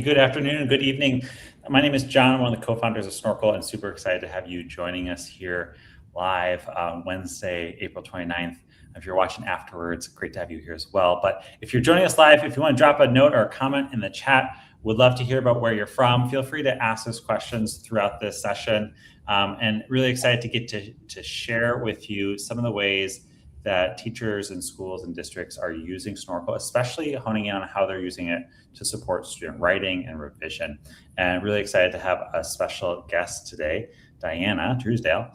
Good afternoon, good evening. My name is John. I'm one of the co-founders of Snorkl, and super excited to have you joining us here live on Wednesday, April 29th. If you're watching afterwards, great to have you here as well. But if you're joining us live, if you want to drop a note or a comment in the chat, we'd love to hear about where you're from. Feel free to ask us questions throughout this session. And really excited to get to share with you some of the ways that teachers and schools and districts are using Snorkl, especially honing in on how they're using it to support student writing and revision. And really excited to have a special guest today, Diana Truesdale,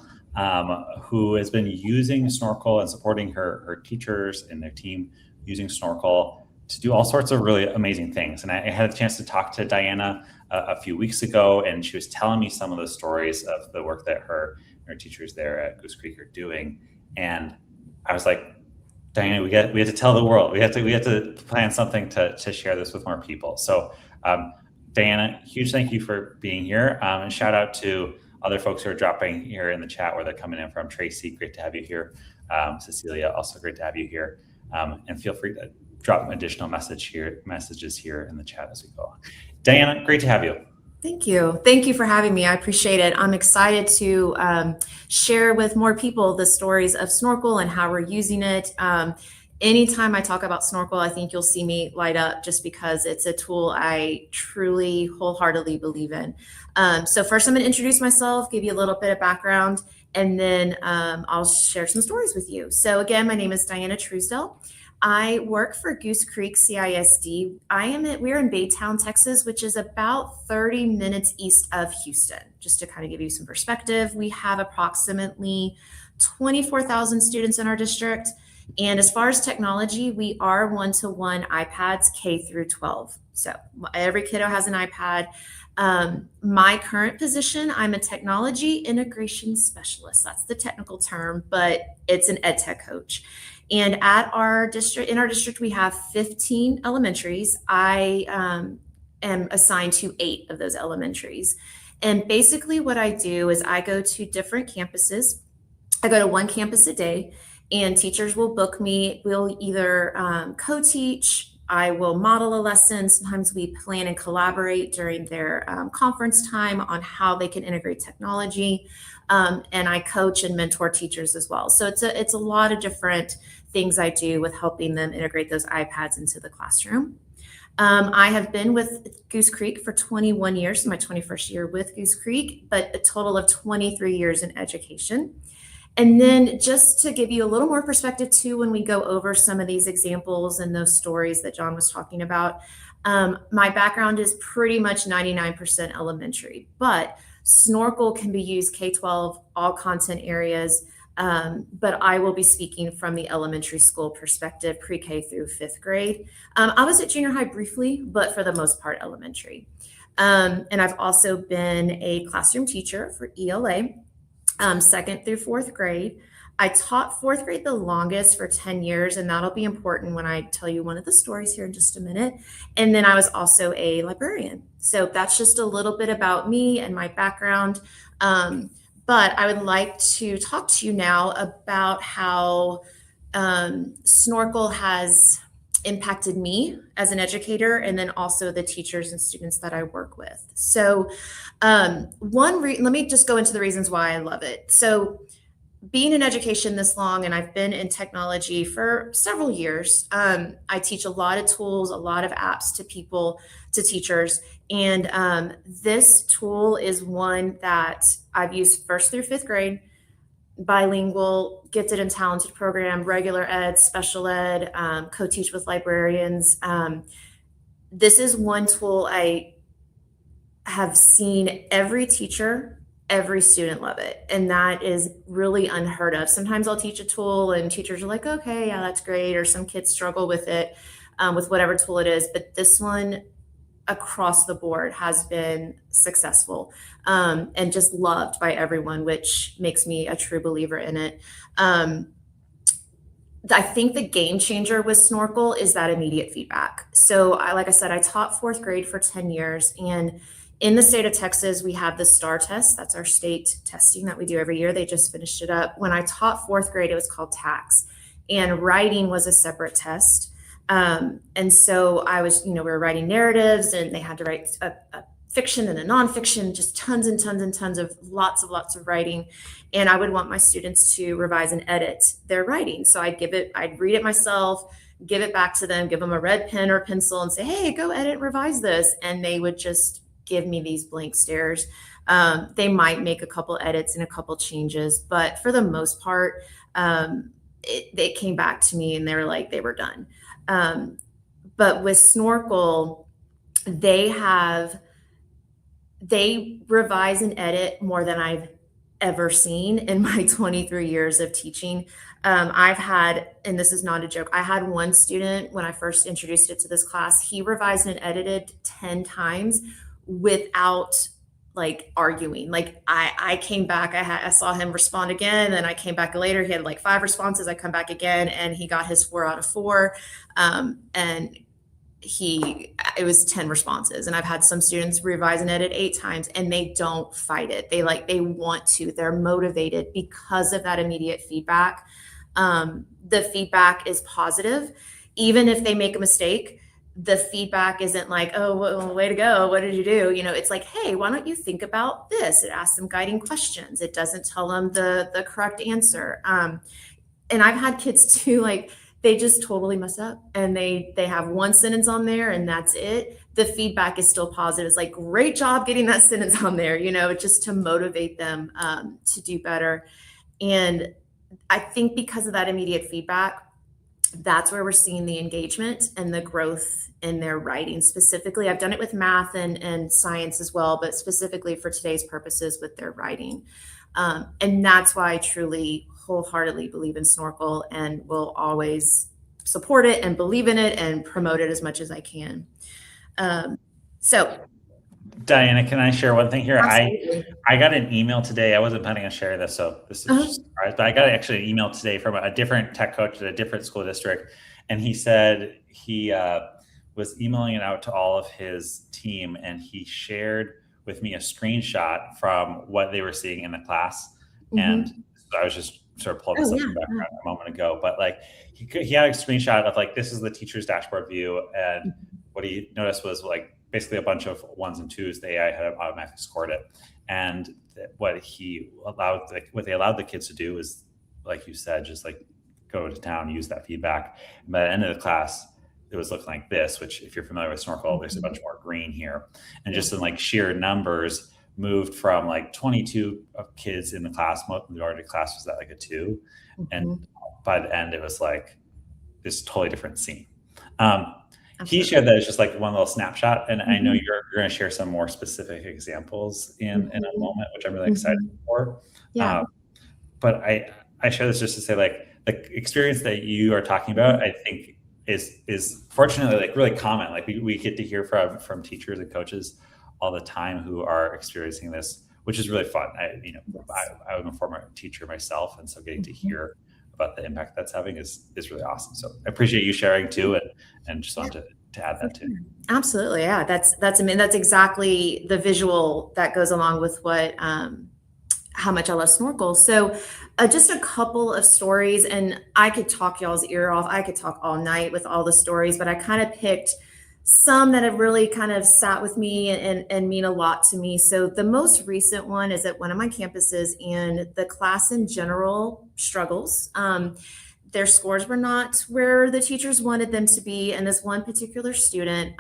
who has been using Snorkl and supporting her teachers and their team using Snorkl to do all sorts of really amazing things. And I had a chance to talk to Diana a few weeks ago, and she was telling me some of the stories of the work that her teachers there at Goose Creek are doing. And I was like, Diana, we have to tell the world. We have to plan something to share this with more people. So, Diana, huge thank you for being here, and shout out to other folks who are dropping here in the chat where they're coming in from. Tracy, great to have you here. Cecilia, also great to have you here. And feel free to drop additional messages here in the chat as we go on. Diana, great to have you. Thank you. Thank you for having me. I appreciate it. I'm excited to share with more people the stories of Snorkl and how we're using it. Anytime I talk about Snorkl, I think you'll see me light up just because it's a tool I truly wholeheartedly believe in. So first I'm going to introduce myself, give you a little bit of background, and then I'll share some stories with you. So again, my name is Diana Truesdale. I work for Goose Creek CISD. We're in Baytown, Texas, which is about 30 minutes east of Houston. Just to kind of give you some perspective, we have approximately 24,000 students in our district. And as far as technology, we are one-to-one iPads K through 12. So every kiddo has an iPad. My current position, I'm a technology integration specialist. That's the technical term, but it's an ed tech coach. And in our district, we have 15 elementaries. I am assigned to 8 of those elementaries. And basically what I do is I go to different campuses. I go to one campus a day, and teachers will book me. We'll either co-teach, I will model a lesson. Sometimes we plan and collaborate during their conference time on how they can integrate technology. And I coach and mentor teachers as well. So it's a lot of different things I do with helping them integrate those iPads into the classroom. I have been with Goose Creek for 21 years, my 21st year with Goose Creek, but a total of 23 years in education. And then just to give you a little more perspective too, when we go over some of these examples and those stories that John was talking about, my background is pretty much 99% elementary, but Snorkl can be used K-12, all content areas, but I will be speaking from the elementary school perspective, pre-K through 5th grade. I was at junior high briefly, but for the most part, elementary. And I've also been a classroom teacher for ELA, 2nd through 4th grade. I taught 4th grade the longest for 10 years, and that'll be important when I tell you one of the stories here in just a minute. And then I was also a librarian. So that's just a little bit about me and my background. But I would like to talk to you now about how Snorkl has impacted me as an educator, and then also the teachers and students that I work with. So let me just go into the reasons why I love it. So being in education this long, and I've been in technology for several years, I teach a lot of tools, a lot of apps to teachers. And this tool is one that I've used 1st through 5th grade, bilingual, gifted and talented program, regular ed, special ed, co-teach with librarians. This is one tool I have seen every teacher, every student love it. And that is really unheard of. Sometimes I'll teach a tool and teachers are like, okay, yeah, that's great. Or some kids struggle with it, with whatever tool it is. But this one across the board has been successful and just loved by everyone, which makes me a true believer in it. I think the game changer with Snorkl is that immediate feedback. So like I said, I taught 4th grade for 10 years, and in the state of Texas, we have the STAR test. That's our state testing that we do every year. They just finished it up. When I taught 4th grade, it was called TAX, and writing was a separate test. And so I was, we were writing narratives, and they had to write a fiction and a nonfiction, just tons and tons and tons of lots of writing. And I would want my students to revise and edit their writing. So I'd read it myself, give it back to them, give them a red pen or pencil and say, hey, go edit and revise this. And they would just give me these blank stares. They might make a couple edits and a couple changes, but for the most part, they came back to me and they were like, they were done. But with Snorkl, they revise and edit more than I've ever seen in my 23 years of teaching. I've had, and this is not a joke, I had one student when I first introduced it to this class, he revised and edited 10 times without like arguing. Like I came back, I saw him respond again, and I came back later, he had like 5 responses. I come back again and he got his 4 out of 4. And it was 10 responses. And I've had some students revise and edit 8 times, and they don't fight it. They want to, they're motivated because of that immediate feedback. The feedback is positive. Even if they make a mistake, the feedback isn't like, oh, well, way to go, what did you do? It's like, hey, why don't you think about this? It asks them guiding questions. It doesn't tell them the correct answer. And I've had kids too, like, they just totally mess up, and they have one sentence on there and that's it. The feedback is still positive. It's like, great job getting that sentence on there, just to motivate them to do better. And I think because of that immediate feedback, that's where we're seeing the engagement and the growth in their writing. Specifically, I've done it with math and science as well, but specifically for today's purposes with their writing. And that's why I truly wholeheartedly believe in Snorkl and will always support it and believe in it and promote it as much as I can. So Diana, can I share one thing here? Absolutely. I got an email today. I wasn't planning on sharing this, so this is just a surprise, but I got actually an email today from a different tech coach at a different school district. And he said he was emailing it out to all of his team, and he shared with me a screenshot from what they were seeing in the class. Mm-hmm. And so I was just sort of pulling this up in the background a moment ago, but like he had a screenshot of like, this is the teacher's dashboard view. And what he noticed was like basically a bunch of 1s and 2s. The AI had automatically scored it. And what they allowed the kids to do is, like you said, just like go to town, use that feedback. And by the end of the class, it was looking like this, which if you're familiar with Snorkl, there's a bunch more green here. And just in like sheer numbers, moved from like 22 kids in the class, the majority of the class was at like a 2. And by the end, it was like this totally different scene. He shared that as just like one little snapshot. And I know you're going to share some more specific examples in a moment, which I'm really excited for. Yeah. But I share this just to say, like, the experience that you are talking about, I think is fortunately like really common. Like we get to hear from teachers and coaches all the time who are experiencing this, which is really fun. I'm a former teacher myself, and so getting to hear about the impact that's having is really awesome. So I appreciate you sharing too, and just wanted to add that too. Absolutely, yeah. That's exactly the visual that goes along with what how much I love Snorkl. So just a couple of stories, and I could talk y'all's ear off. I could talk all night with all the stories, but I kind of picked some that have really kind of sat with me and mean a lot to me. So the most recent one is at one of my campuses, and the class in general struggles. Their scores were not where the teachers wanted them to be. And this one particular student,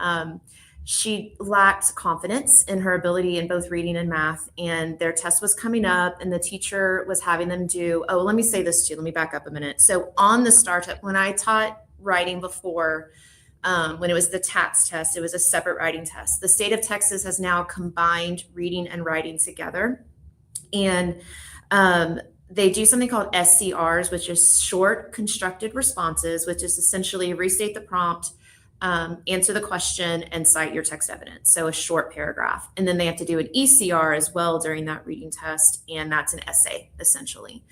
she lacked confidence in her ability in both reading and math. And their test was coming up, and the teacher was having them do, let me say this too. Let me back up a minute. So on the STAR-Test, when I taught writing before, when it was the TATS test, it was a separate writing test. The state of Texas has now combined reading and writing together. And they do something called SCRs, which is short constructed responses, which is essentially restate the prompt, answer the question, and cite your text evidence. So a short paragraph. And then they have to do an ECR as well during that reading test. And that's an essay, essentially.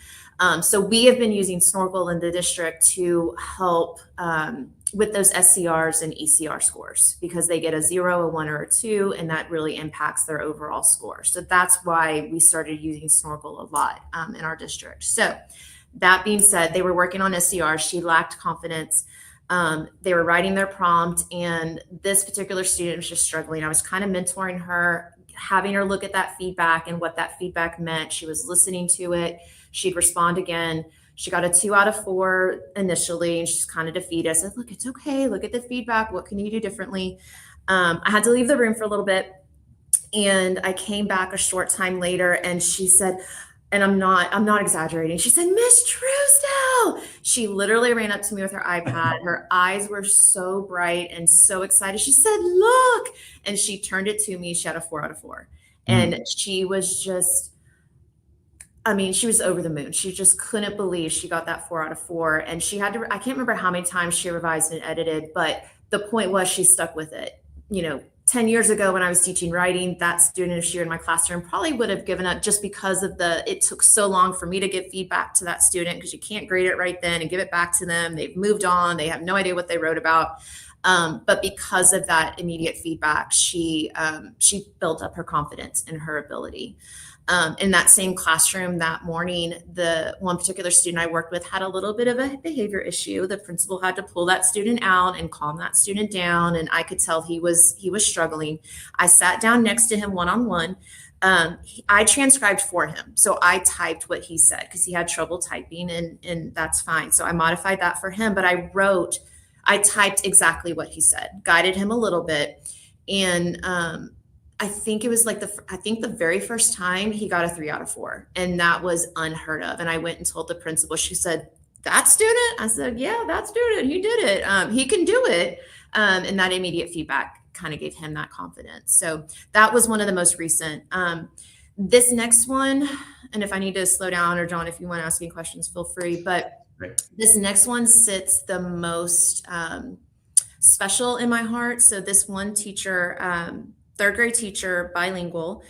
So we have been using Snorkl in the district to help with those SCRs and ECR scores, because they get a 0, a 1, or a 2, and that really impacts their overall score. So that's why we started using Snorkl a lot in our district. So that being said, they were working on SCR. She lacked confidence. They were writing their prompt, and this particular student was just struggling. I was kind of mentoring her, having her look at that feedback and what that feedback meant. She was listening to it. She'd respond again. She got a 2 out of 4 initially, and she's kind of defeated. I said, look, it's okay. Look at the feedback. What can you do differently? I had to leave the room for a little bit, and I came back a short time later, and she said, and I'm not exaggerating. She said, Miss Truesdale. She literally ran up to me with her iPad. Her eyes were so bright and so excited. She said, look, and she turned it to me. She had a 4 out of 4. And she was just, I mean, she was over the moon. She just couldn't believe she got that 4 out of 4. And she had to, I can't remember how many times she revised and edited, but the point was she stuck with it. 10 years ago when I was teaching writing, that student, if she were in my classroom, probably would have given up just because of it took so long for me to give feedback to that student, because you can't grade it right then and give it back to them. They've moved on. They have no idea what they wrote about. But because of that immediate feedback, she built up her confidence in her ability. In that same classroom that morning, the one particular student I worked with had a little bit of a behavior issue. The principal had to pull that student out and calm that student down, and I could tell he was struggling. I sat down next to him one-on-one. I transcribed for him, so I typed what he said because he had trouble typing, and that's fine. So I modified that for him, but I typed exactly what he said, guided him a little bit, and I think it was the very first time he got a 3 out of 4, and that was unheard of. And I went and told the principal. She said, that student? I said, yeah, that student, he did it. He can do it. And that immediate feedback kind of gave him that confidence. So that was one of the most recent. This next one, and if I need to slow down, or John, if you want to ask me questions, feel free. But this next one sits the most special in my heart. So this one teacher, 3rd grade teacher, bilingual.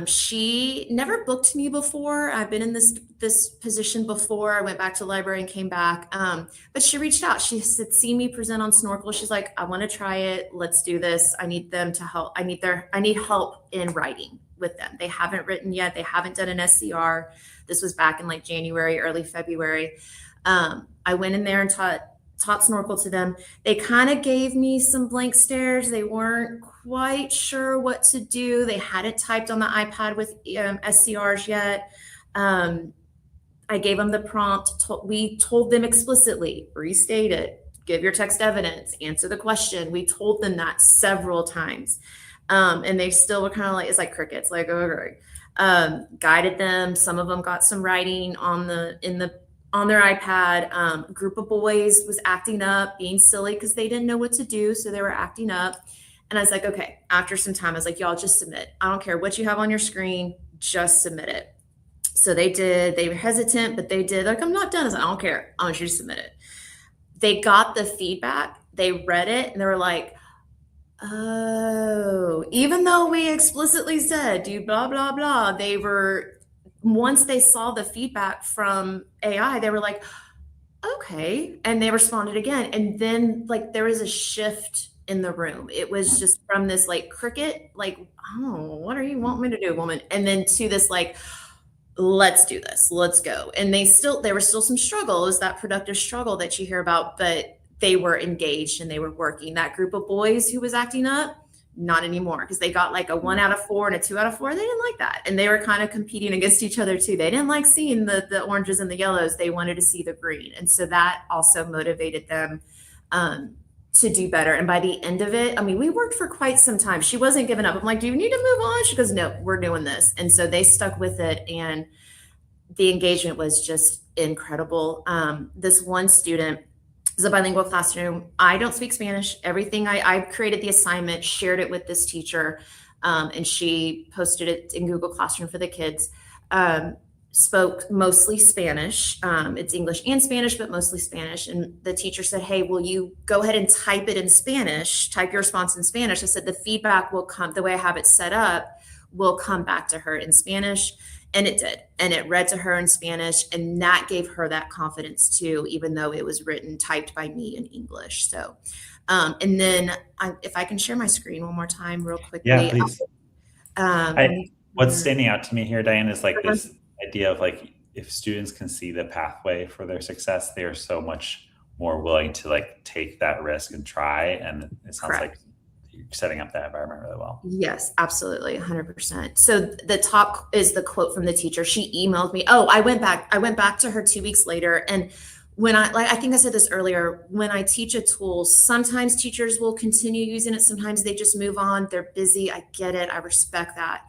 She never booked me before. I've been in this position before. I went back to the library and came back. But she reached out. She said, see me present on Snorkl. She's like, I want to try it. Let's do this. I need them to help. I need help in writing with them. They haven't written yet. They haven't done an SCR. This was back in like January, early February. I went in there and taught Snorkl to them. They kind of gave me some blank stares. They weren't quite sure what to do. They hadn't typed on the iPad with SCRs yet. I gave them the prompt. We told them explicitly, restate it, give your text evidence, answer the question. We told them that several times. And they still were kind of like, it's like crickets, like, okay. Guided them. Some of them got some writing on their iPad. A group of boys was acting up, being silly because they didn't know what to do. So they were acting up. And I was like, okay, after some time, I was like, y'all just submit. I don't care what you have on your screen, just submit it. So they did. They were hesitant, but they did. Like, I'm not done. I was like, I don't care. I want you to submit it. They got the feedback. They read it, and they were like, oh, even though we explicitly said, do blah, blah, blah, once they saw the feedback from AI, they were like, okay. And they responded again. And then like there was a shift in the room. It was just from this like cricket, like, oh, what are you wanting me to do, woman? And then to this like, let's do this, let's go. And there were still some struggle. It was that productive struggle that you hear about, but they were engaged and they were working. That group of boys who was acting up, not anymore, because they got like a 1 out of 4 and a 2 out of 4. They didn't like that. And they were kind of competing against each other too. They didn't like seeing the oranges and the yellows. They wanted to see the green. And so that also motivated them to do better. And by the end of it, I mean, we worked for quite some time. She wasn't giving up. I'm like, do you need to move on? She goes, no, we're doing this. And so they stuck with it. And the engagement was just incredible. This one student is a bilingual classroom. I don't speak Spanish. Everything I created the assignment, shared it with this teacher, and she posted it in Google Classroom for the kids. Spoke mostly Spanish. It's English and Spanish, but mostly Spanish. And the teacher said, hey, will you go ahead and type it in Spanish, type your response in Spanish? I said, the feedback will come, the way I have it set up, will come back to her in Spanish. And it did. And it read to her in Spanish. And that gave her that confidence too, even though it was typed by me in English. So, and then if I can share my screen one more time real quickly. Yeah, please. What's standing out to me here, Diane, is like this idea of like, if students can see the pathway for their success, they are so much more willing to like take that risk and try. And it sounds like Correct. you're setting up that environment really well. Yes, absolutely, 100%. So the top is the quote from the teacher. She emailed me. Oh, I went back to her 2 weeks later. And when I think I said this earlier, when I teach a tool, sometimes teachers will continue using it. Sometimes they just move on. They're busy. I get it. I respect that.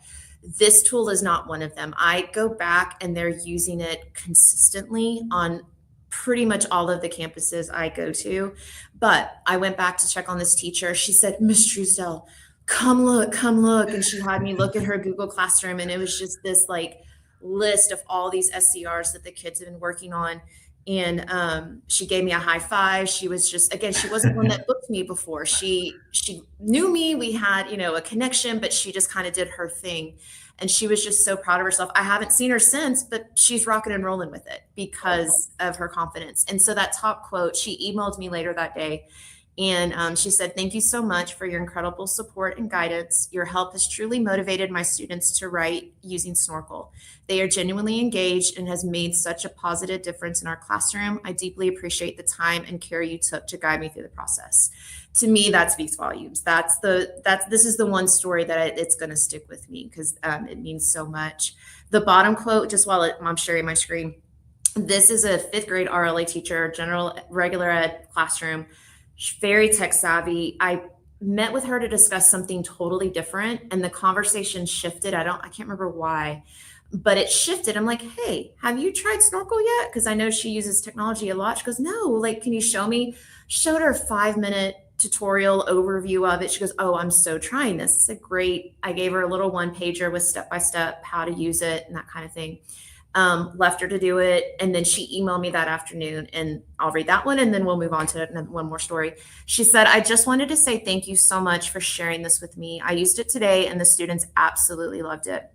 This tool is not one of them. I go back and they're using it consistently on pretty much all of the campuses I go to. But I went back to check on this teacher. She said, Miss Truesdale, come look, come look. And she had me look at her Google Classroom, and it was just this like list of all these SCRs that the kids have been working on. And she gave me a high five. She was just, again, she wasn't one that booked me before. She knew me. We had, a connection, but she just kind of did her thing. And she was just so proud of herself. I haven't seen her since, but she's rocking and rolling with it because of her confidence. And so that top quote, she emailed me later that day. And she said, thank you so much for your incredible support and guidance. Your help has truly motivated my students to write using Snorkl. They are genuinely engaged and has made such a positive difference in our classroom. I deeply appreciate the time and care you took to guide me through the process. To me, that speaks volumes. This is the one story that it's going to stick with me because it means so much. The bottom quote, just while I'm sharing my screen, this is a 5th grade RLA teacher, general regular ed classroom. Very tech savvy. I met with her to discuss something totally different, and the conversation shifted. I can't remember why, but it shifted. I'm like, hey, have you tried Snorkl yet? Because I know she uses technology a lot. She goes, no, like, can you show me? Showed her a 5-minute tutorial overview of it. She goes, oh, I'm so trying this. It's a great, I gave her a little 1-pager with step-by-step how to use it and that kind of thing. Left her to do it. And then she emailed me that afternoon, and I'll read that one and then we'll move on to one more story. She said, I just wanted to say thank you so much for sharing this with me. I used it today and the students absolutely loved it.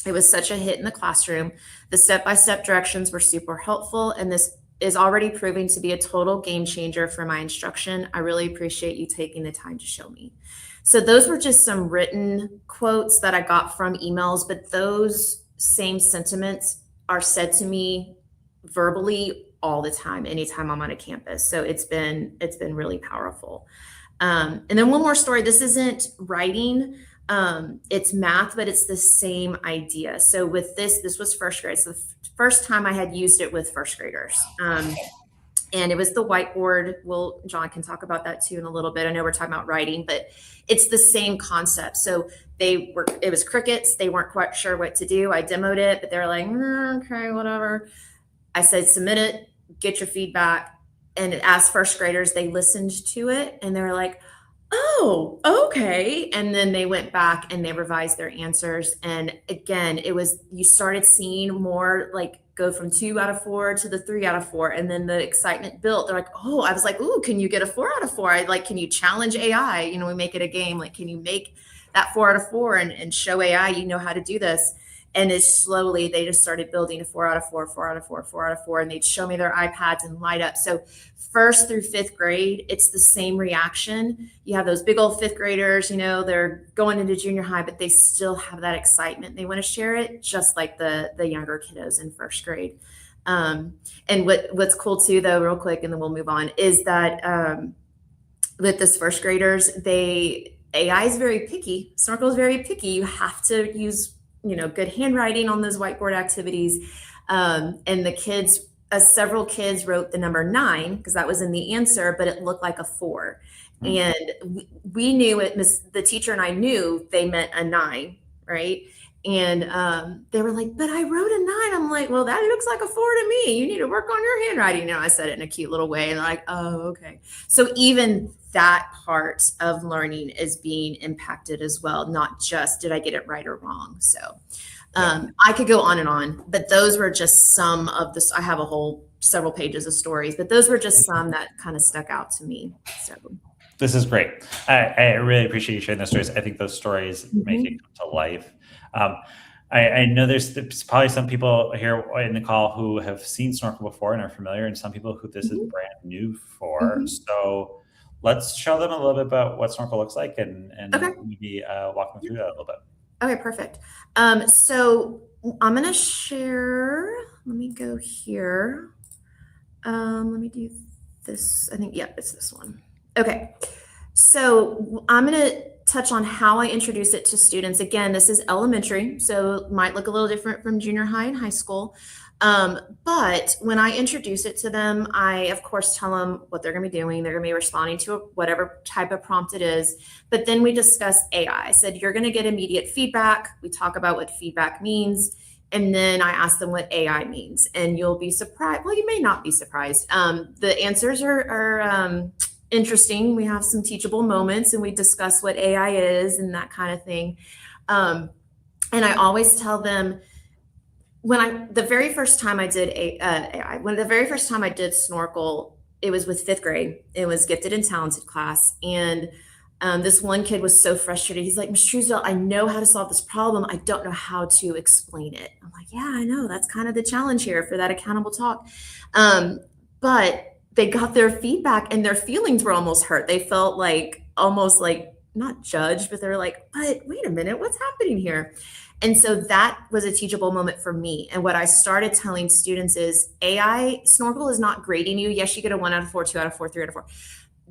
It was such a hit in the classroom. The step-by-step directions were super helpful, and this is already proving to be a total game changer for my instruction. I really appreciate you taking the time to show me. So those were just some written quotes that I got from emails, but those same sentiments are said to me verbally all the time, anytime I'm on a campus. So it's been really powerful. And then one more story. This isn't writing, it's math, but it's the same idea. So with this was 1st grade. So the first time I had used it with 1st graders. And it was the whiteboard. Well, John can talk about that too in a little bit. I know we're talking about writing, but it's the same concept. So it was crickets. They weren't quite sure what to do. I demoed it, but they're like, okay, whatever. I said, submit it, get your feedback. And as 1st graders, they listened to it and they were like, oh, okay. And then they went back and they revised their answers. And again, you started seeing more like go from 2 out of 4 to the 3 out of 4. And then the excitement built. They're like, oh, I was like, ooh, can you get a 4 out of 4? Can you challenge AI? We make it a game. Like, can you make that 4 out of 4 and show AI, you know how to do this? And it's slowly, they just started building a 4 out of 4, 4 out of 4, 4 out of 4. And they'd show me their iPads and light up. So 1st through 5th grade, it's the same reaction. You have those big old 5th graders, they're going into junior high, but they still have that excitement. They want to share it just like the younger kiddos in 1st grade. And what's cool too, though, real quick, and then we'll move on, is that with this 1st graders, AI is very picky. Snorkl is very picky. You have to use good handwriting on those whiteboard activities. And the kids, several kids wrote the number 9 because that was in the answer, but it looked like a 4. Mm-hmm. And we knew it, the teacher and I knew they meant a 9, right? And they were like, but I wrote a 9. I'm like, well, that looks like a 4 to me. You need to work on your handwriting. I said it in a cute little way. And they're like, oh, okay. So even that part of learning is being impacted as well. Not just, did I get it right or wrong? So I could go on and on, but those were just some of this. I have several pages of stories, but those were just some that kind of stuck out to me. So this is great. I really appreciate you sharing those stories. I think those stories make it come to life. I know there's probably some people here in the call who have seen Snorkl before and are familiar, and some people who this is brand new for. So let's show them a little bit about what Snorkl looks like and maybe walk them through that a little bit. Okay, perfect. So I'm going to share, let me go here. Let me do this, I think, yeah, it's this one. Okay. So I'm going to touch on how I introduce it to students. Again, this is elementary, so it might look a little different from junior high and high school. But when I introduce it to them, I, of course, tell them what they're going to be doing. They're going to be responding to whatever type of prompt it is. But then we discuss AI. I said, you're going to get immediate feedback. We talk about what feedback means. And then I ask them what AI means. And you'll be surprised. Well, you may not be surprised. The answers are interesting. We have some teachable moments and we discuss what AI is and that kind of thing. And I always tell them, the very first time I did AI, the very first time I did Snorkl, it was with fifth grade. It was gifted and talented class. And this one kid was so frustrated. He's like, Ms. Truesdale, I know how to solve this problem. I don't know how to explain it. I'm like, yeah, I know. That's kind of the challenge here for that accountable talk. But they got their feedback and their feelings were almost hurt. They felt like almost like not judged, but they were like, but wait a minute, what's happening here? And so that was a teachable moment for me. And what I started telling students is Snorkl is not grading you. Yes, you get a 1 out of 4, 2 out of 4, 3 out of 4.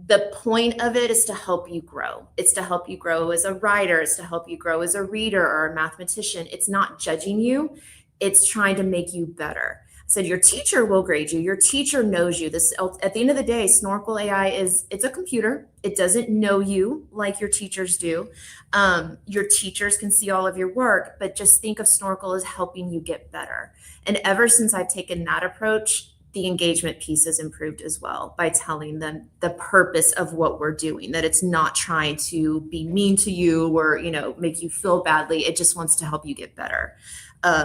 The point of it is to help you grow. It's to help you grow as a writer. It's to help you grow as a reader or a mathematician. It's not judging you. It's trying to make you better. I said, your teacher will grade you. Your teacher knows you. This, at the end of the day, Snorkl AI it's a computer. It doesn't know you like your teachers do. Your teachers can see all of your work, but just think of Snorkl as helping you get better. And ever since I've taken that approach, the engagement piece has improved as well by telling them the purpose of what we're doing, that it's not trying to be mean to you or, make you feel badly. It just wants to help you get better,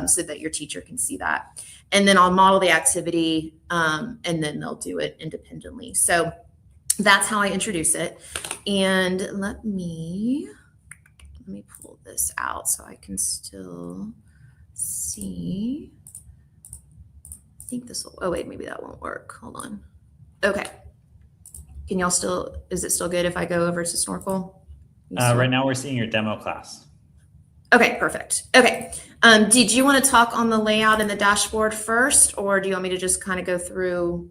so that your teacher can see that. And then I'll model the activity, and then they'll do it independently. So that's how I introduce it. And let me pull this out so I can still see. I think this will, oh wait, maybe that won't work. Hold on. Okay. Can y'all is it still good if I go over to Snorkl? Right now we're seeing your demo class. Okay, perfect. Okay. Did you want to talk on the layout and the dashboard first, or do you want me to just kind of go through?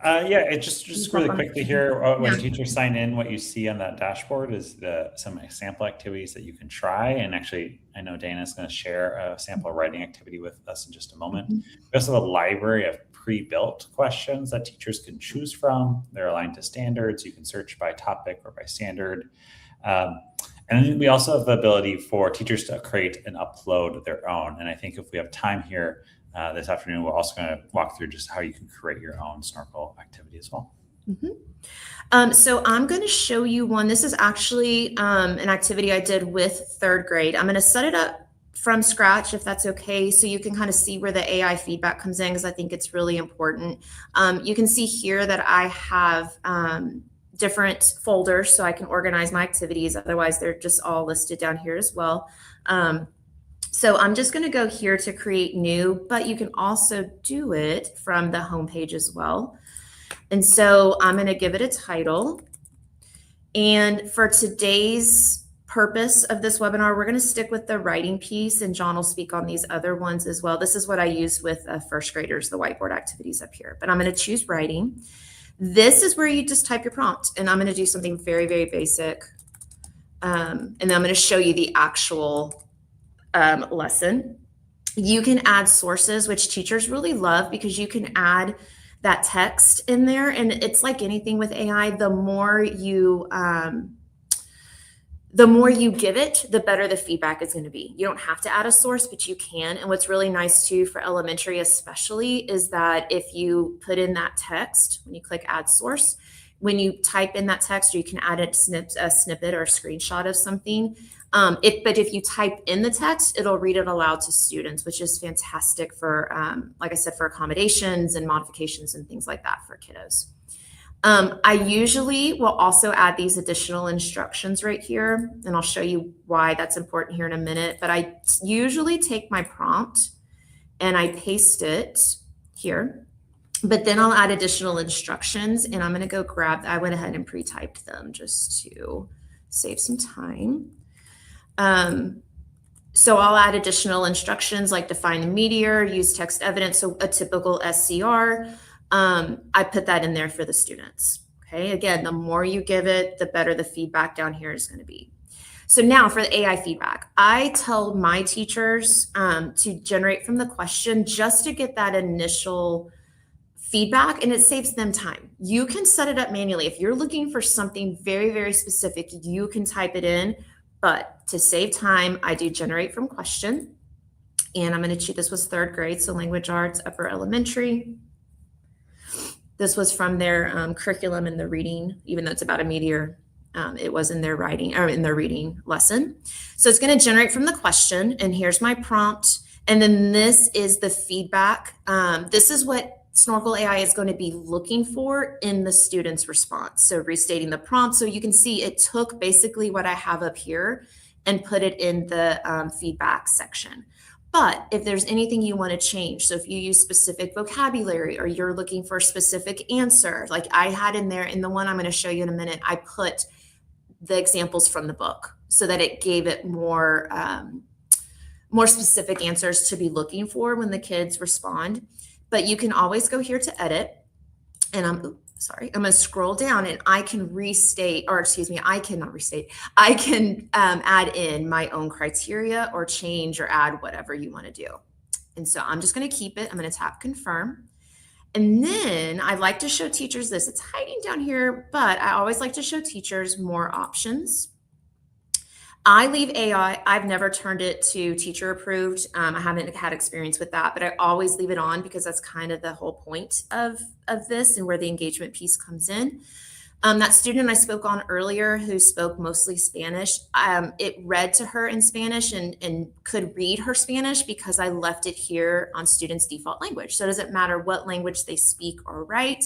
Yeah, just really quickly here, when teachers sign in, what you see on that dashboard is some sample activities that you can try. And actually, I know Dana is going to share a sample writing activity with us in just a moment. We also have a library of pre-built questions that teachers can choose from. They're aligned to standards. You can search by topic or by standard. And then we also have the ability for teachers to create and upload their own. And I think if we have time here this afternoon, we're also going to walk through just how you can create your own Snorkl activity as well. So I'm going to show you one. This is actually an activity I did with third grade. I'm going to set it up from scratch, if that's okay, so you can kind of see where the AI feedback comes in, because I think it's really important. You can see here that I have different folders so I can organize my activities. Otherwise, they're just all listed down here as well. So I'm just going to go here to create new, but you can also do it from the home page as well. And so I'm going to give it a title. And for today's purpose of this webinar, we're going to stick with the writing piece, and Jon will speak on these other ones as well. This is what I use with first graders, the whiteboard activities up here, but I'm going to choose writing. This is where you just type your prompt, and I'm going to do something very, very basic. And then I'm going to show you the actual lesson. You can add sources, which teachers really love, because you can add that text in there. And it's like anything with AI, the more you give it, the better the feedback is going to be. You don't have to add a source, but you can. And what's really nice too for elementary especially is that if you put in that text, when you click add source, when you type in that text, or you can add a snippet or a screenshot of something. But if you type in the text, it'll read it aloud to students, which is fantastic for, like I said, for accommodations and modifications and things like that for kiddos. I usually will also add these additional instructions right here, and I'll show you why that's important here in a minute. But I usually take my prompt and I paste it here. But then I'll add additional instructions, and I'm going to go I went ahead and pre-typed them just to save some time. So I'll add additional instructions like define the meteor, use text evidence, so a typical SCR, I put that in there for the students. Okay, again, the more you give it, the better the feedback down here is going to be. So now for the AI feedback, I tell my teachers to generate from the question just to get that initial feedback, and it saves them time. You can set it up manually. If you're looking for something very, very specific, you can type it in, but to save time, I do generate from question. And I'm going to choose, this was third grade, so language arts, upper elementary. This was from their curriculum in the reading, even though it's about a meteor. It was in their writing or in their reading lesson. So it's going to generate from the question, and here's my prompt. And then this is the feedback. This is what Snorkl AI is going to be looking for in the student's response. So restating the prompt. So you can see it took basically what I have up here and put it in the feedback section. But if there's anything you want to change, so if you use specific vocabulary or you're looking for a specific answer, like I had in there in the one I'm going to show you in a minute, I put the examples from the book so that it gave it more specific answers to be looking for when the kids respond. But you can always go here to edit, and I'm going to scroll down and I can I can add in my own criteria or change or add whatever you want to do. And so I'm just going to keep it. I'm going to tap confirm. And then I like to show teachers this. It's hiding down here, but I always like to show teachers more options. I leave AI. I've never turned it to teacher approved. I haven't had experience with that, but I always leave it on because that's kind of the whole point of this and where the engagement piece comes in. That student I spoke on earlier who spoke mostly Spanish, it read to her in Spanish and could read her Spanish because I left it here on students' default language. So it doesn't matter what language they speak or write,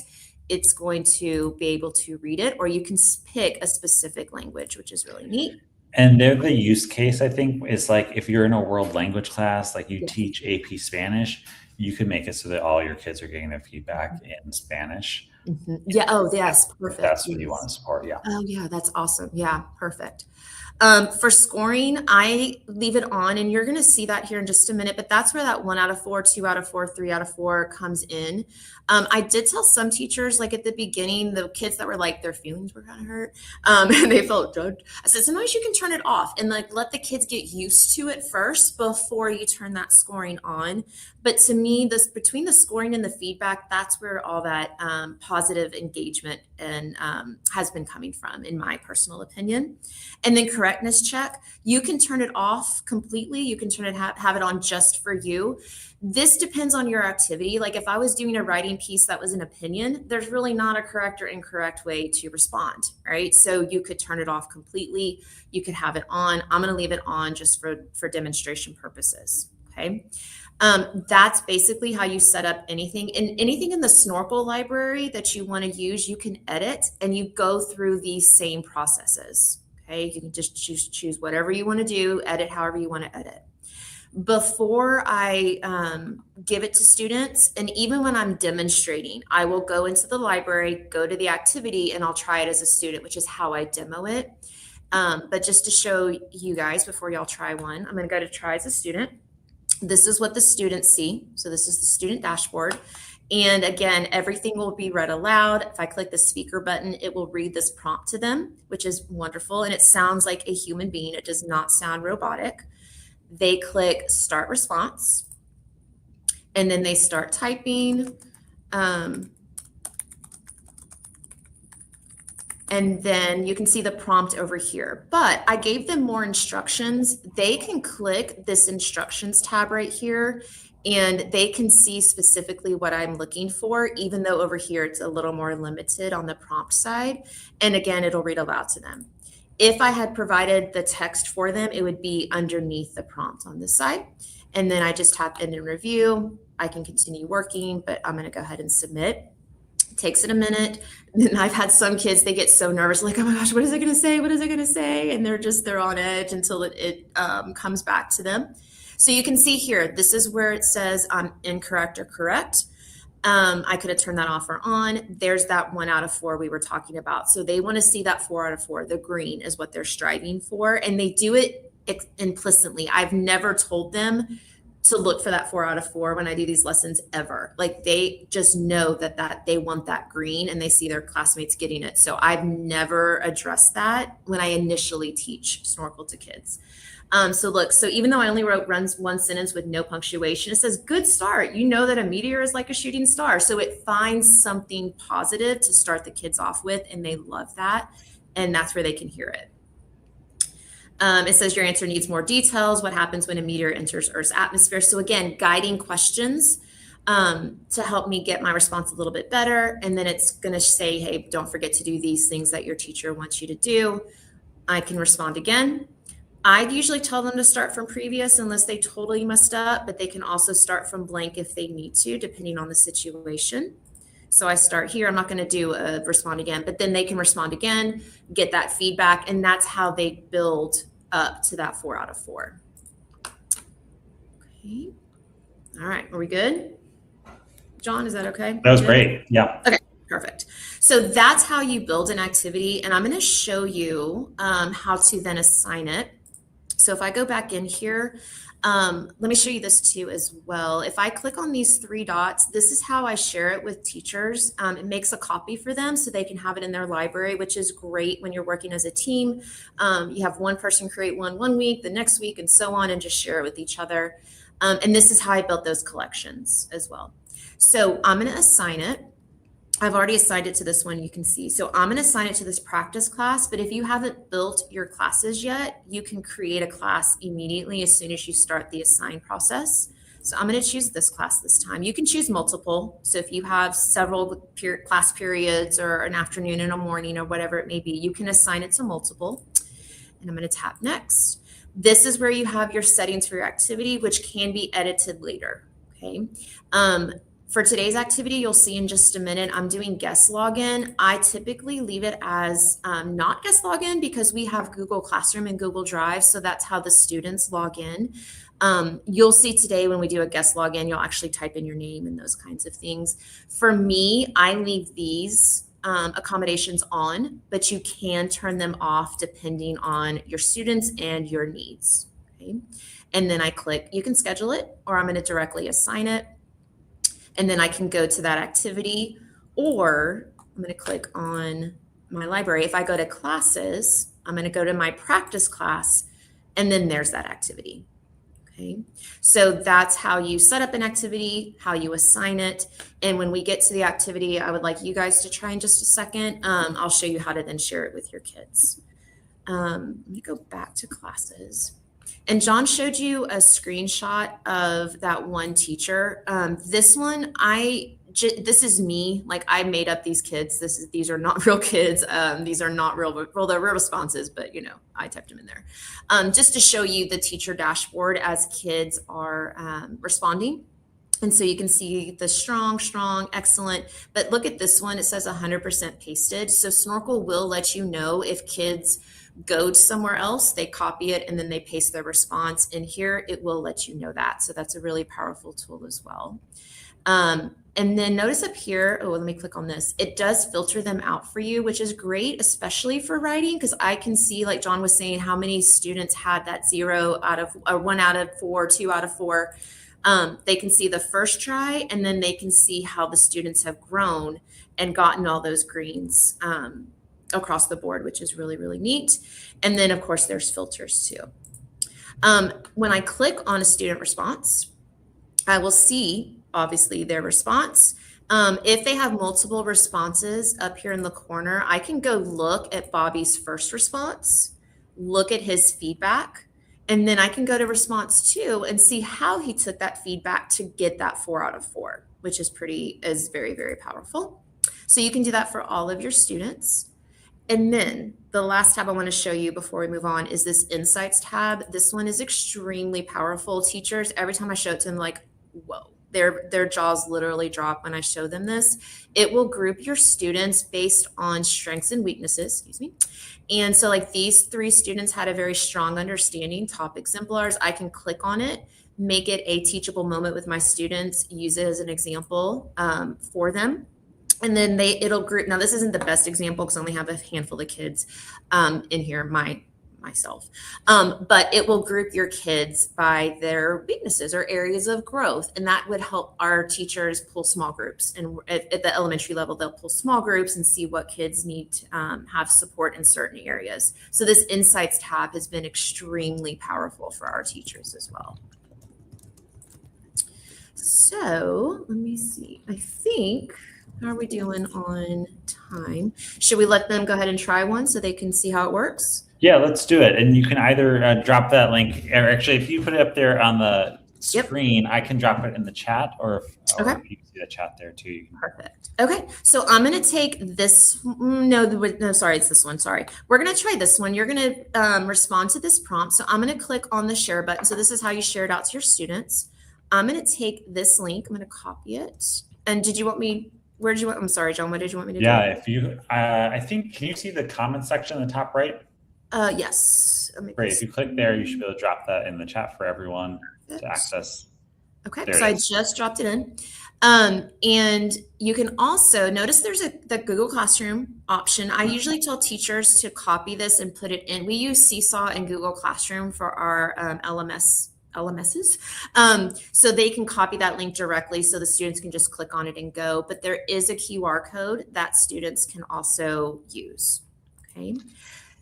it's going to be able to read it, or you can pick a specific language, which is really neat. And they're the use case, I think, is like if you're in a world language class, like you teach AP Spanish, you can make it so that all your kids are getting their feedback in Spanish. Mm-hmm. Yeah. Oh, yes. Perfect. That's what you want to support. Yeah. Oh, yeah. That's awesome. Yeah. Perfect. For scoring, I leave it on, and you're going to see that here in just a minute, but that's where that 1 out of 4, 2 out of 4, 3 out of 4 comes in. I did tell some teachers, like at the beginning, the kids that were like, their feelings were kind of hurt, and they felt judged. I said, sometimes you can turn it off and like let the kids get used to it first before you turn that scoring on. But to me, between the scoring and the feedback, that's where all that positive engagement and has been coming from, in my personal opinion. And then correctness check, you can turn it off completely. You can turn it, have it on just for you. This depends on your activity. Like if I was doing a writing piece that was an opinion, there's really not a correct or incorrect way to respond, right? So you could turn it off completely. You could have it on. I'm going to leave it on just for demonstration purposes, okay? That's basically how you set up anything. And anything in the Snorkl library that you want to use, you can edit, and you go through these same processes. Okay, you can just choose whatever you want to do, edit however you want to edit. Before I give it to students, and even when I'm demonstrating, I will go into the library, go to the activity, and I'll try it as a student, which is how I demo it. But just to show you guys before y'all try one, I'm going to go to try as a student. This is what the students see. So this is the student dashboard. And again, everything will be read aloud. If I click the speaker button, it will read this prompt to them, which is wonderful. And it sounds like a human being. It does not sound robotic. They click start response, and then they start typing. And then you can see the prompt over here, but I gave them more instructions. They can click this instructions tab right here, and they can see specifically what I'm looking for, even though over here it's a little more limited on the prompt side. And again, it'll read aloud to them. If I had provided the text for them, it would be underneath the prompt on this side. And then I just tap end and review. I can continue working, but I'm going to go ahead and submit. It takes it a minute. And then I've had some kids, they get so nervous, like, oh my gosh, what is it going to say? What is it going to say? And they're on edge until it comes back to them. So you can see here, this is where it says incorrect or correct. I could have turned that off or on. There's that 1 out of 4 we were talking about. So they want to see that 4 out of 4. The green is what they're striving for. And they do it implicitly. I've never told them to look for that 4 out of 4 when I do these lessons ever. Like they just know that they want that green and they see their classmates getting it. So I've never addressed that when I initially teach Snorkl to kids. So look, so even though I only runs one sentence with no punctuation, it says, good start. You know that a meteor is like a shooting star. So it finds something positive to start the kids off with, and they love that. And that's where they can hear it. It says your answer needs more details. What happens when a meteor enters Earth's atmosphere? So again, guiding questions to help me get my response a little bit better. And then it's going to say, hey, don't forget to do these things that your teacher wants you to do. I can respond again. I usually tell them to start from previous unless they totally messed up, but they can also start from blank if they need to, depending on the situation. So I start here. I'm not going to do a respond again, but then they can respond again, get that feedback, and that's how they build up to that 4 out of 4. Okay. All right. Are we good? John, is that okay? That was great. Yeah. Okay. Perfect. So that's how you build an activity. And I'm going to show you how to then assign it. So if I go back in here, let me show you this too as well. If I click on these 3 dots, this is how I share it with teachers. It makes a copy for them so they can have it in their library, which is great when you're working as a team. You have one person create one week, the next week, and so on, and just share it with each other. And this is how I built those collections as well. So I'm going to assign it. I've already assigned it to this one, you can see. So I'm going to assign it to this practice class, but if you haven't built your classes yet, you can create a class immediately as soon as you start the assign process. So I'm going to choose this class this time. You can choose multiple. So if you have several class periods or an afternoon and a morning or whatever it may be, you can assign it to multiple. And I'm going to tap next. This is where you have your settings for your activity, which can be edited later. Okay. For today's activity, you'll see in just a minute, I'm doing guest login. I typically leave it as not guest login because we have Google Classroom and Google Drive. So that's how the students log in. You'll see today when we do a guest login, you'll actually type in your name and those kinds of things. For me, I leave these accommodations on, but you can turn them off depending on your students and your needs. Okay. And then I click, you can schedule it, or I'm going to directly assign it. And then I can go to that activity, or I'm going to click on my library. If I go to classes, I'm going to go to my practice class, and then there's that activity. Okay. So that's how you set up an activity, how you assign it. And when we get to the activity, I would like you guys to try in just a second. I'll show you how to then share it with your kids. Let me go back to classes. And John showed you a screenshot of that one teacher. This one, this is me. Like I made up these kids. These are not real kids. These are not real. Well, they're real responses, but you know, I typed them in there just to show you the teacher dashboard as kids are responding. And so you can see the strong, excellent. But look at this one. It says 100% pasted. So Snorkl will let you know if kids go somewhere else, they copy it, and then they paste their response. And here it will let you know that. So that's a really powerful tool as well. And then notice up here, let me click on this. It does filter them out for you, which is great, especially for writing, because I can see, like John was saying, how many students had that 0 out of, or 1 out of 4, 2 out of 4. They can see the first try, and then they can see how the students have grown and gotten all those greens across the board, which is really, really neat. And then of course there's filters too. When I click on a student response, I will see obviously their response. If they have multiple responses up here in the corner, I can go look at Bobby's first response, look at his feedback, and then I can go to response 2 and see how he took that feedback to get that 4 out of 4, which is very, very powerful. So you can do that for all of your students. And then the last tab I want to show you before we move on is this Insights tab. This one is extremely powerful. Teachers, every time I show it to them, like, whoa, their jaws literally drop when I show them this. It will group your students based on strengths and weaknesses, And so like these 3 students had a very strong understanding, top exemplars. I can click on it, make it a teachable moment with my students, use it as an example for them. And then it'll group. Now, this isn't the best example because I only have a handful of kids in here, my myself. But it will group your kids by their weaknesses or areas of growth. And that would help our teachers pull small groups. And at the elementary level, they'll pull small groups and see what kids need to have support in certain areas. So this Insights tab has been extremely powerful for our teachers as well. So let me see. I think, how are we doing on time? Should we let them go ahead and try one so they can see how it works? Yeah, let's do it. And you can either drop that link, or actually, if you put it up there on the screen, I can drop it in the chat, or if you can see the chat there too. You can. Perfect. Okay, so I'm going to take this. No, sorry, it's this one. Sorry. We're going to try this one. You're going to respond to this prompt. So I'm going to click on the share button. So this is how you share it out to your students. I'm going to take this link. I'm going to copy it. And did you want me? Where did you want? I'm sorry, John. What did you want me to do? Yeah, if you, I think, can you see the comment section in the top right? Yes. Great. If you click there, you should be able to drop that in the chat for everyone to access. Okay, so I just dropped it in. And you can also notice there's the Google Classroom option. I usually tell teachers to copy this and put it in. We use Seesaw and Google Classroom for our LMSs. So they can copy that link directly so the students can just click on it and go. But there is a QR code that students can also use. Okay.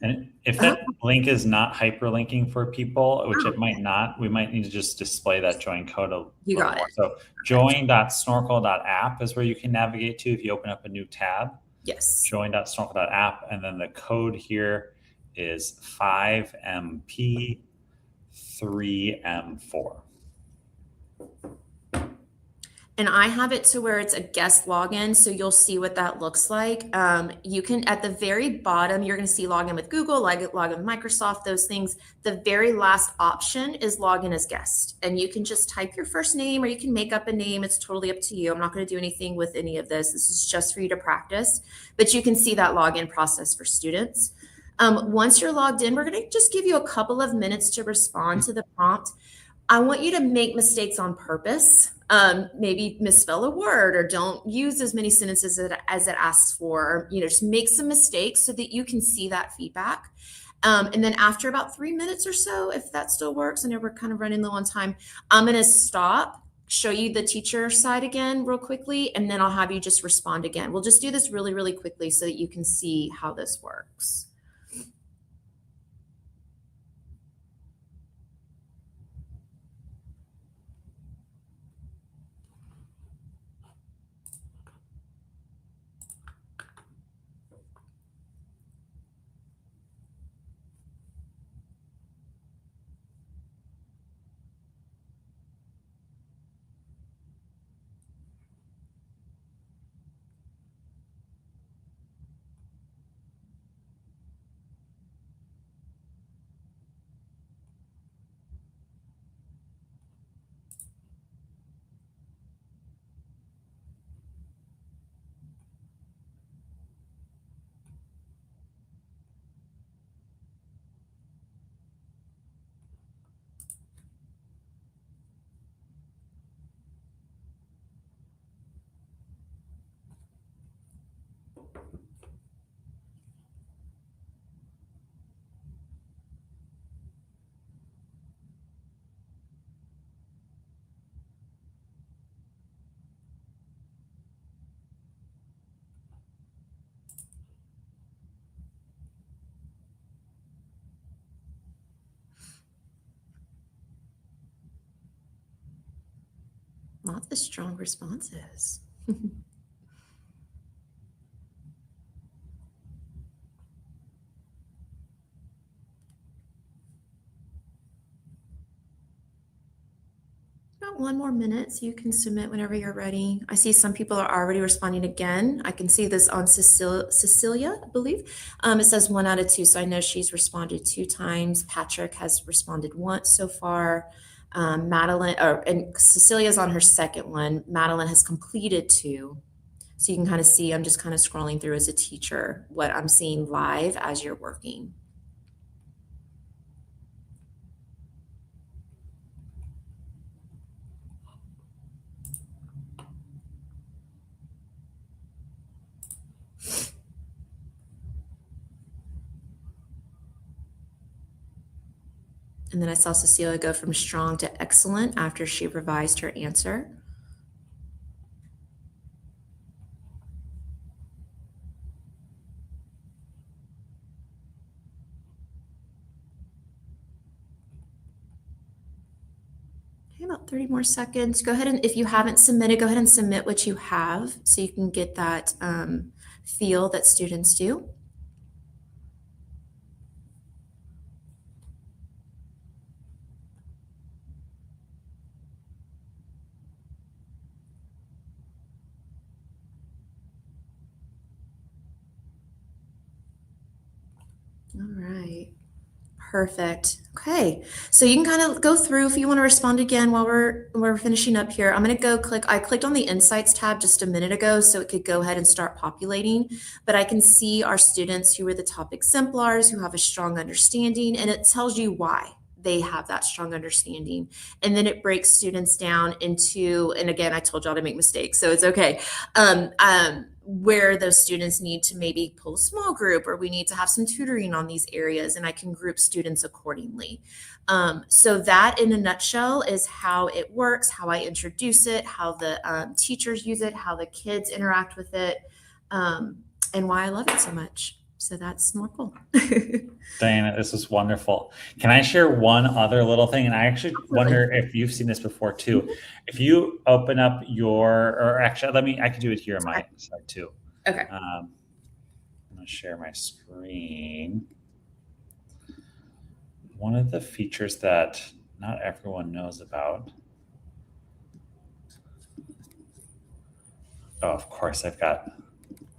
And if that link is not hyperlinking for people, which it might not, we might need to just display that join code a little more. So join.snorkl.app is where you can navigate to if you open up a new tab. Yes. Join.snorkl.app. And then the code here is 5MP3M4. And I have it to where it's a guest login, so you'll see what that looks like. You can, at the very bottom, you're going to see login with Google, login with Microsoft, those things. The very last option is login as guest. And you can just type your first name or you can make up a name. It's totally up to you. I'm not going to do anything with any of this. This is just for you to practice. But you can see that login process for students. Once you're logged in, we're going to just give you a couple of minutes to respond to the prompt. I want you to make mistakes on purpose. Maybe misspell a word or don't use as many sentences as it asks for, or, just make some mistakes so that you can see that feedback. And then after about 3 minutes or so, if that still works, I know we're kind of running low on time, I'm going to stop, show you the teacher side again real quickly, and then I'll have you just respond again. We'll just do this really, really quickly so that you can see how this works. Lots of strong responses. About 1 more minute so you can submit whenever you're ready. I see some people are already responding again. I can see this on Cecilia, I believe. It says 1 out of 2, so I know she's responded 2 times. Patrick has responded once so far. Madeline, and Cecilia's on her second one. Madeline has completed 2. So you can kind of see, I'm just kind of scrolling through as a teacher what I'm seeing live as you're working. And then I saw Cecilia go from strong to excellent after she revised her answer. Okay, about 30 more seconds. Go ahead and, if you haven't submitted, go ahead and submit what you have so you can get that feel that students do. All right. Perfect. Okay. So you can kind of go through if you want to respond again while we're finishing up here. I'm going to go click. I clicked on the Insights tab just a minute ago so it could go ahead and start populating, but I can see our students who are the top exemplars, who have a strong understanding, and it tells you why they have that strong understanding. And then it breaks students down into, and again, I told y'all to make mistakes, so it's okay. Where those students need to maybe pull a small group, or we need to have some tutoring on these areas, and I can group students accordingly. So that in a nutshell is how it works, how I introduce it, how the teachers use it, how the kids interact with it, and why I love it so much. So that's Snorkl. Diana, this is wonderful. Can I share one other little thing? And I actually wonder if you've seen this before too. If you open up or actually, I can do it here on my side too. Okay. I'm going to share my screen. One of the features that not everyone knows about. Oh, of course, I've got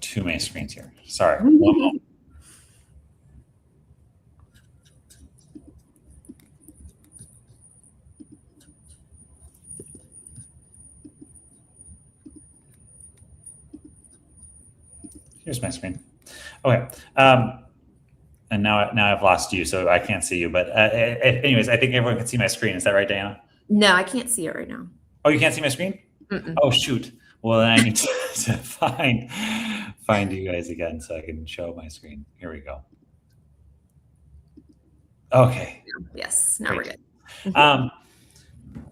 too many screens here. Sorry. One moment. Here's my screen. Okay. And now I've lost you, so I can't see you. But anyways, I think everyone can see my screen. Is that right, Diana? No, I can't see it right now. Oh, you can't see my screen? Mm-mm. Oh, shoot. Well, then I need to find you guys again so I can show my screen. Here we go. Okay. Yes, now we're good.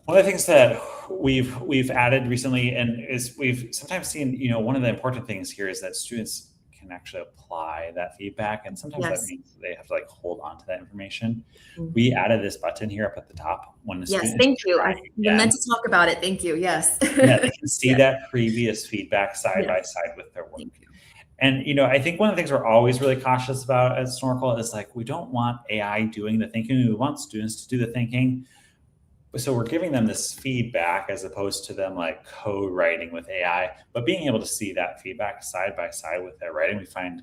One of the things that we've added recently, and is we've sometimes seen, one of the important things here is that students can actually apply that feedback, and sometimes that means they have to hold on to that information. Mm-hmm. We added this button here up at the top when the students. Yes, thank you. I meant to talk about it. Thank you. Yes. Yeah, they can see that previous feedback side by side with their work. And, I think one of the things we're always really cautious about at Snorkl is we don't want AI doing the thinking. We want students to do the thinking. So we're giving them this feedback as opposed to them code writing with AI, but being able to see that feedback side by side with their writing, we find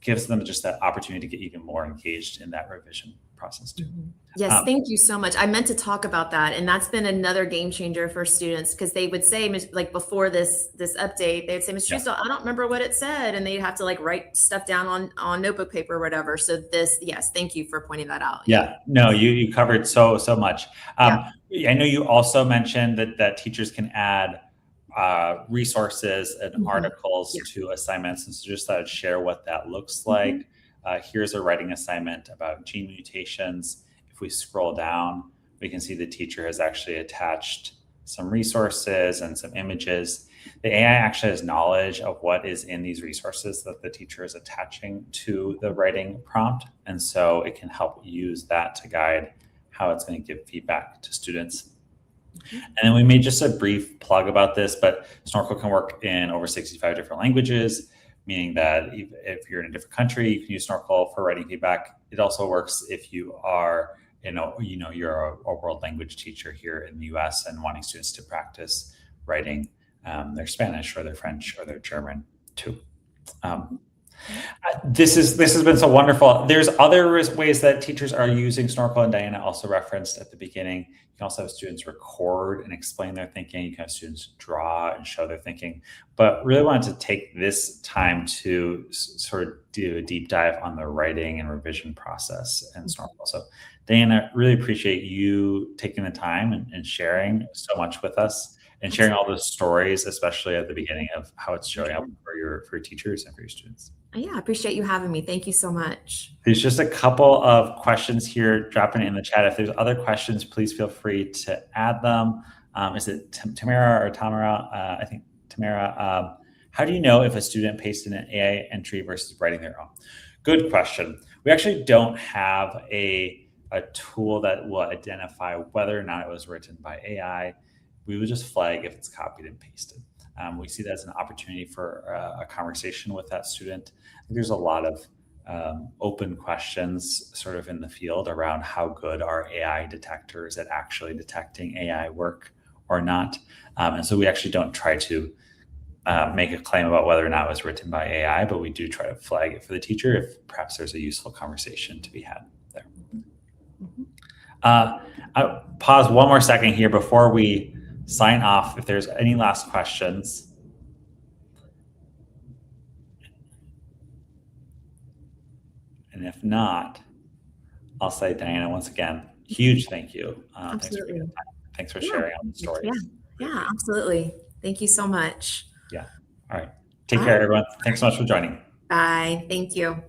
gives them just that opportunity to get even more engaged in that revision process too. Mm-hmm. Yes, thank you so much. I meant to talk about that, and that's been another game changer for students, because they would say, before this update, they would say, Ms. Truesdale, I don't remember what it said, and they'd have to write stuff down on notebook paper or whatever. So yes, thank you for pointing that out. Yeah, no, you covered so much. I know you also mentioned that teachers can add resources and articles to assignments, and so just thought I'd share what that looks like. Here's a writing assignment about gene mutations. If we scroll down, we can see the teacher has actually attached some resources and some images. The AI actually has knowledge of what is in these resources that the teacher is attaching to the writing prompt, and so it can help use that to guide how it's going to give feedback to students. And then we made just a brief plug about this, but Snorkl can work in over 65 different languages, meaning that if you're in a different country, you can use Snorkl for writing feedback. It also works if you are, you're a world language teacher here in the US and wanting students to practice writing their Spanish or their French or their German too. This has been so wonderful. There's other ways that teachers are using Snorkl, and Diana also referenced at the beginning. You can also have students record and explain their thinking. You can have students draw and show their thinking. But really wanted to take this time to sort of do a deep dive on the writing and revision process in Snorkl. So Diana, really appreciate you taking the time and sharing so much with us, and sharing all those stories, especially at the beginning of how it's showing up for your teachers and for your students. Yeah, I appreciate you having me. Thank you so much. There's just a couple of questions here dropping in the chat. If there's other questions, please feel free to add them. Is it Tamara or Tamara? I think Tamara. How do you know if a student pasted an AI entry versus writing their own? Good question. We actually don't have a tool that will identify whether or not it was written by AI. We would just flag if it's copied and pasted. We see that as an opportunity for a conversation with that student. I think there's a lot of open questions sort of in the field around how good are AI detectors at actually detecting AI work or not. And so we actually don't try to make a claim about whether or not it was written by AI, but we do try to flag it for the teacher if perhaps there's a useful conversation to be had there. I'll pause one more second here before we sign off. If there's any last questions. And if not, I'll say, Diana, once again, huge thank you. Absolutely. Thanks for sharing all the stories. Yeah, absolutely. Thank you so much. Yeah. All right. Take care, everyone. Thanks so much for joining. Bye. Thank you.